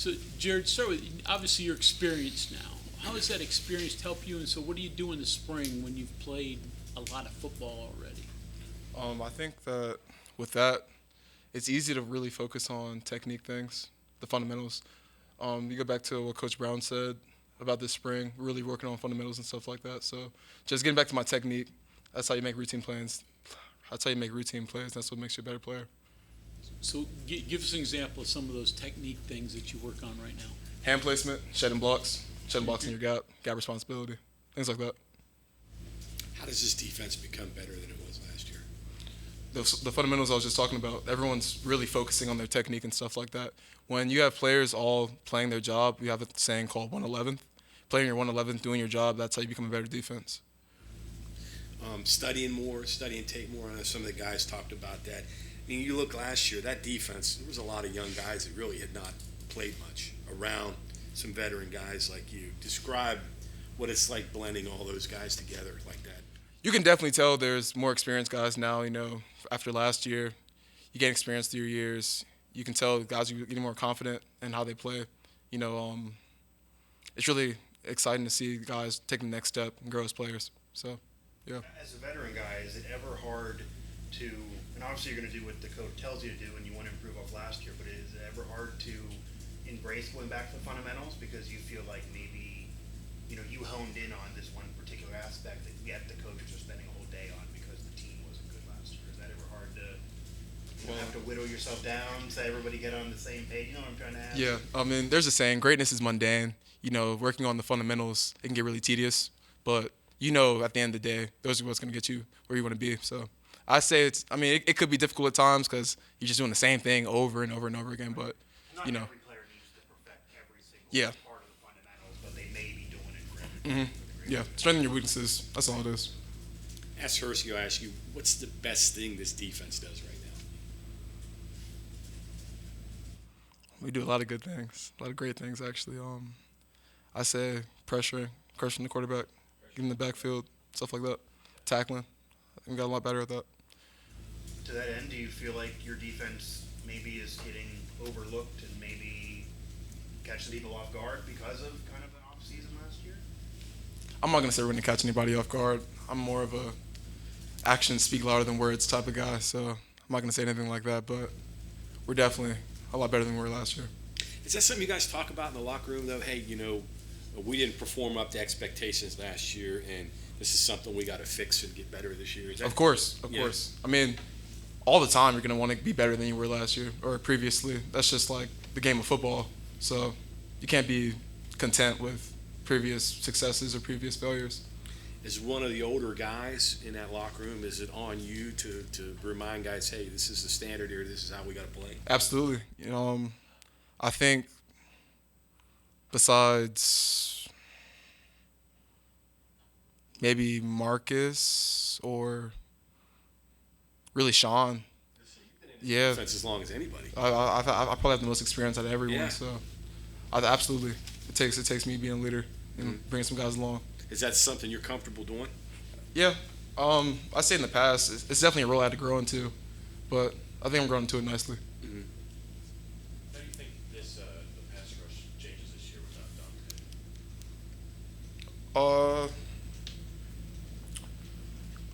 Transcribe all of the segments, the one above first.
So, Jared, start with obviously your experience now. How has that experience helped you? And so, what do you do in the spring when you've played a lot of football already? I think that with that, it's easy to really focus on technique things, the fundamentals. You go back to what Coach Brown said about this spring, really working on fundamentals and stuff like that. So just getting back to my technique, that's how you make routine plans. That's how you make routine plays. That's what makes you a better player. So, give us an example of some of those technique things that you work on right now. Hand placement, shedding blocks in your gap responsibility, things like that. How does this defense become better than it was last year? The fundamentals I was just talking about, everyone's really focusing on their technique and stuff like that. When you have players all playing their job, we have a saying called 111th. Playing your 111th, doing your job, that's how you become a better defense. Studying more, studying tape more. I know some of the guys talked about that. I mean, you look last year, that defense, there was a lot of young guys that really had not played much around some veteran guys like you. Describe what it's like blending all those guys together like that. You can definitely tell there's more experienced guys now, after last year. You gain experience through your years. You can tell guys are getting more confident in how they play. It's really exciting to see guys take the next step and grow as players. So, yeah. As a veteran guy, is it ever hard to, and obviously you're going to do what the coach tells you to do and you want to improve off last year, but is it ever hard to embrace going back to the fundamentals because you feel like maybe, you honed in on this one particular aspect that yet the coaches are spending a whole day on because the team wasn't good last year? Is that ever hard to have to whittle yourself down so everybody get on the same page? You know what I'm trying to ask? Yeah, there's a saying, greatness is mundane. Working on the fundamentals, it can get really tedious, but at the end of the day, those are what's going to get you where you want to be. So I say it could be difficult at times because you're just doing the same thing over and over and over again, but, Not every player needs to perfect every single Yeah. part of the fundamentals, but they may be doing it for Mm-hmm. Yeah, strengthen your weaknesses. That's all it is. Ask Hersey, I ask you, what's the best thing this defense does right now? We do a lot of good things, a lot of great things, actually. I say pressuring the quarterback, getting the backfield, stuff like that, tackling. We got a lot better at that. To that end, do you feel like your defense maybe is getting overlooked and maybe catching people off guard because of kind of an off-season last year? I'm not going to say we're going to catch anybody off guard. I'm more of a actions speak louder than words type of guy, so I'm not going to say anything like that, but we're definitely a lot better than we were last year. Is that something you guys talk about in the locker room, though? Hey, we didn't perform up to expectations last year, and this is something we got to fix and get better this year. Of course. All the time you're going to want to be better than you were last year or previously. That's just like the game of football. So you can't be content with previous successes or previous failures. As one of the older guys in that locker room, is it on you to remind guys, hey, this is the standard here, this is how we got to play? Absolutely. I think besides maybe Marcus or really Sean. Yeah. Defense as long as anybody. I probably have the most experience out of everyone. Yeah. So absolutely. It takes me being a leader and bringing some guys along. Is that something you're comfortable doing? Yeah. I say in the past, it's definitely a role I had to grow into, but I think I'm growing into it nicely. Mm-hmm. How do you think the pass rush changes this year without Dante?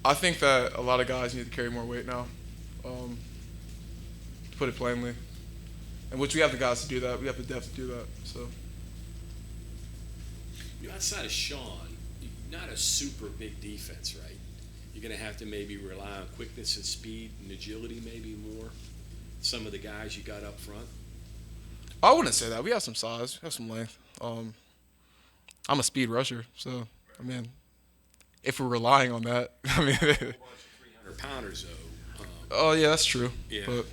I think that a lot of guys need to carry more weight now, to put it plainly. And which we have the guys to do that. We have the depth to do that. So. Outside of Sean, not a super big defense, right? You're going to have to maybe rely on quickness and speed and agility maybe more. Some of the guys you got up front. I wouldn't say that. We have some size. We have some length. I'm a speed rusher, so, if we're relying on that, 300-pounders, though. Oh, yeah, that's true. Yeah. But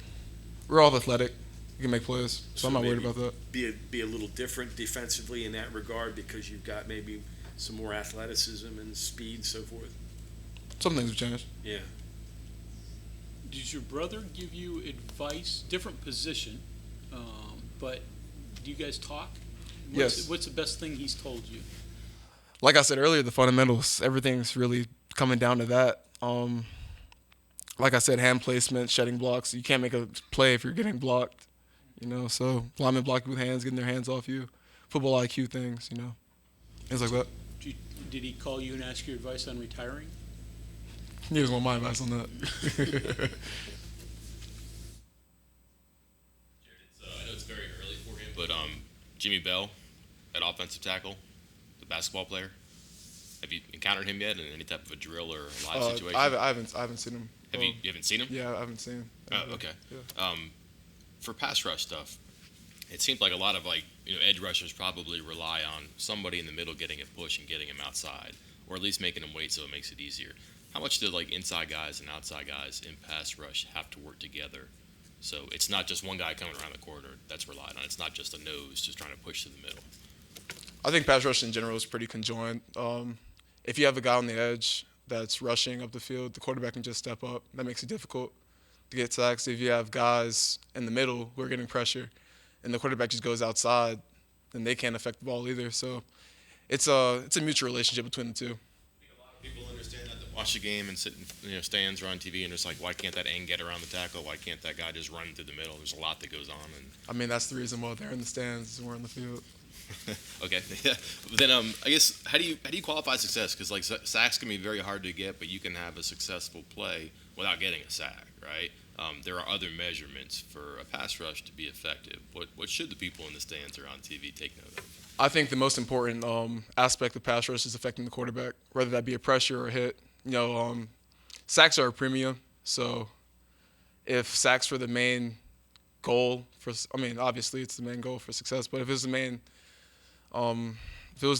we're all athletic. We can make plays, so I'm not worried about that. Be a little different defensively in that regard because you've got maybe some more athleticism and speed and so forth. Some things have changed. Yeah. Did your brother give you advice, different position, but do you guys talk? Yes. What's the best thing he's told you? Like I said earlier, the fundamentals, everything's really coming down to that. Like I said, hand placement, shedding blocks. You can't make a play if you're getting blocked. So linemen blocking with hands, getting their hands off you, football IQ things, things like that. Did he call you and ask your advice on retiring? He doesn't want my advice on that. I know it's very early for him, but Jimmy Bell, at offensive tackle, the basketball player, have you encountered him yet in any type of a drill or a live situation? I haven't seen him. You haven't seen him? Yeah, I haven't seen him. Oh, okay. Yeah. For pass rush stuff, it seems like a lot of edge rushers probably rely on somebody in the middle getting a push and getting him outside, or at least making him wait so it makes it easier. How much do inside guys and outside guys in pass rush have to work together? So it's not just one guy coming around the corner that's relied on. It's not just a nose just trying to push to the middle. I think pass rush in general is pretty conjoined. If you have a guy on the edge that's rushing up the field, the quarterback can just step up. That makes it difficult to get sacks. If you have guys in the middle who are getting pressure and the quarterback just goes outside, then they can't affect the ball either. So it's a mutual relationship between the two. I think a lot of people understand that watch the game and sit in stands or on TV and it's like, why can't that end get around the tackle? Why can't that guy just run through the middle? There's a lot that goes on. And that's the reason why they're in the stands and we're on the field. Okay. Yeah. Then I guess how do you qualify success? Because sacks can be very hard to get, but you can have a successful play without getting a sack, right? There are other measurements for a pass rush to be effective. What should the people in the stands or on TV take note of? I think the most important aspect of pass rush is affecting the quarterback, whether that be a pressure or a hit. Sacks are a premium, so if sacks were the main goal obviously it's the main goal for success, but if it was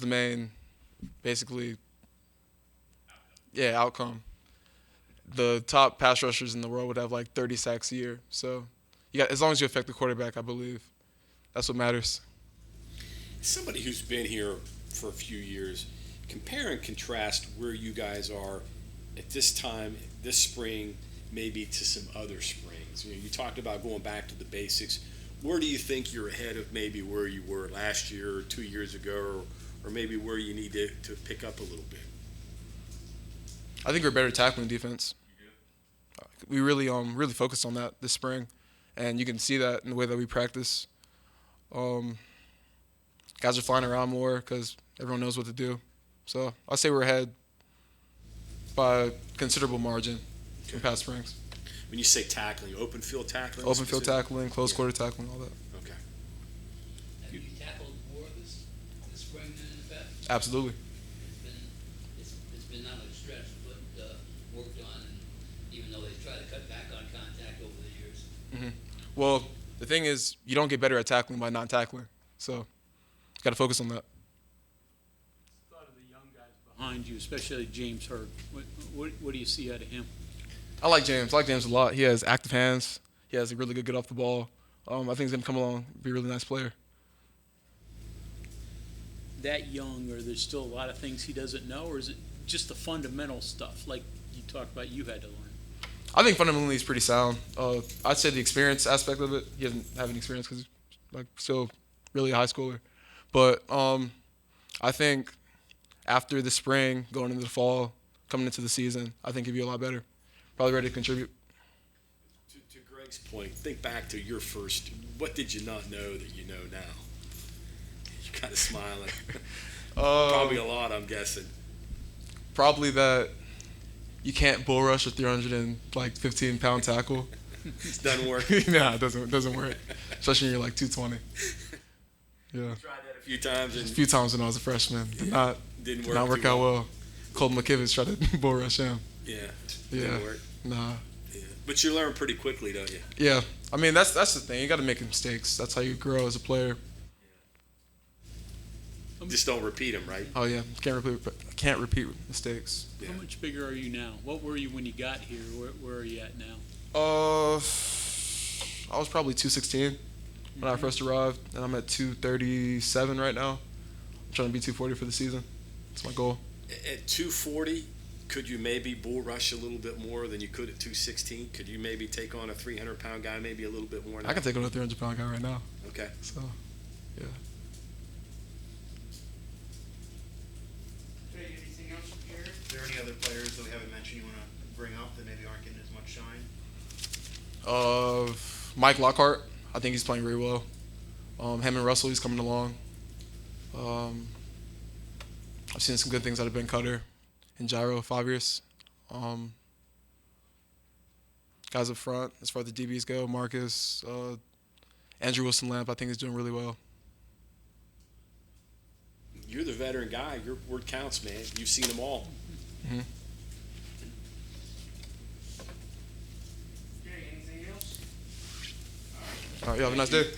the main, basically, outcome, the top pass rushers in the world would have 30 sacks a year. So, as long as you affect the quarterback, I believe that's what matters. Somebody who's been here for a few years, compare and contrast where you guys are at this time, this spring, maybe to some other springs. You talked about going back to the basics. Where do you think you're ahead of maybe where you were last year or 2 years ago, or maybe where you need to pick up a little bit? I think we're better at tackling defense. We really focused on that this spring, and you can see that in the way that we practice. Guys are flying around more because everyone knows what to do. So I'll say we're ahead by a considerable margin from past springs. When you say tackling, open field tackling? Open field tackling, close quarter tackling, all that. Okay. Have you tackled more this spring than in the past? Absolutely. It's been not only stretched but worked on, and even though they've tried to cut back on contact over the years. Mm-hmm. Well, the thing is, you don't get better at tackling by not tackling. So, got to focus on that. Thought of the young guys behind you, especially James Hurd. What do you see out of him? I like James. I like James a lot. He has active hands. He has a really good get off the ball. I think he's going to come along, be a really nice player. That young, or there's still a lot of things he doesn't know, or is it just the fundamental stuff like you talked about you had to learn? I think fundamentally he's pretty sound. I'd say the experience aspect of it, he doesn't have any experience because he's still really a high schooler. But I think after the spring, going into the fall, coming into the season, I think he'd be a lot better. Probably ready to contribute. To Greg's point, think back to your first. What did you not know that you know now? You're kind of smiling. Probably a lot, I'm guessing. Probably that you can't bull rush a 315-pound tackle. It doesn't work. Nah, it doesn't work. Especially when you're 220. Yeah. Tried that a few times. A few times when I was a freshman. Did not work out well. Colton McKivitz tried to bull rush him. Yeah. Yeah. Didn't work. Nah. Yeah. But you learn pretty quickly, don't you? Yeah. That's the thing. You got to make mistakes. That's how you grow as a player. Just don't repeat them, right? Oh yeah. Can't repeat mistakes. Yeah. How much bigger are you now? What were you when you got here? Where are you at now? I was probably 216 when I first arrived, and I'm at 237 right now. I'm trying to be 240 for the season. That's my goal. At 240, could you maybe bull rush a little bit more than you could at 216? Could you maybe take on a 300-pound guy maybe a little bit more now? I can take on a 300-pound guy right now. Okay. So, yeah. Jay, anything else from here? Is there any other players that we haven't mentioned you want to bring up that maybe aren't getting as much shine? Mike Lockhart, I think he's playing very well. Hammond Russell, he's coming along. I've seen some good things out of Ben Cutter and Gyro Fabius. Guys up front, as far as the DBs go, Marcus, Andrew Wilson-Lamp, I think is doing really well. You're the veteran guy. Your word counts, man. You've seen them all. Mm-hmm. Okay, anything else? All right, you have a nice day.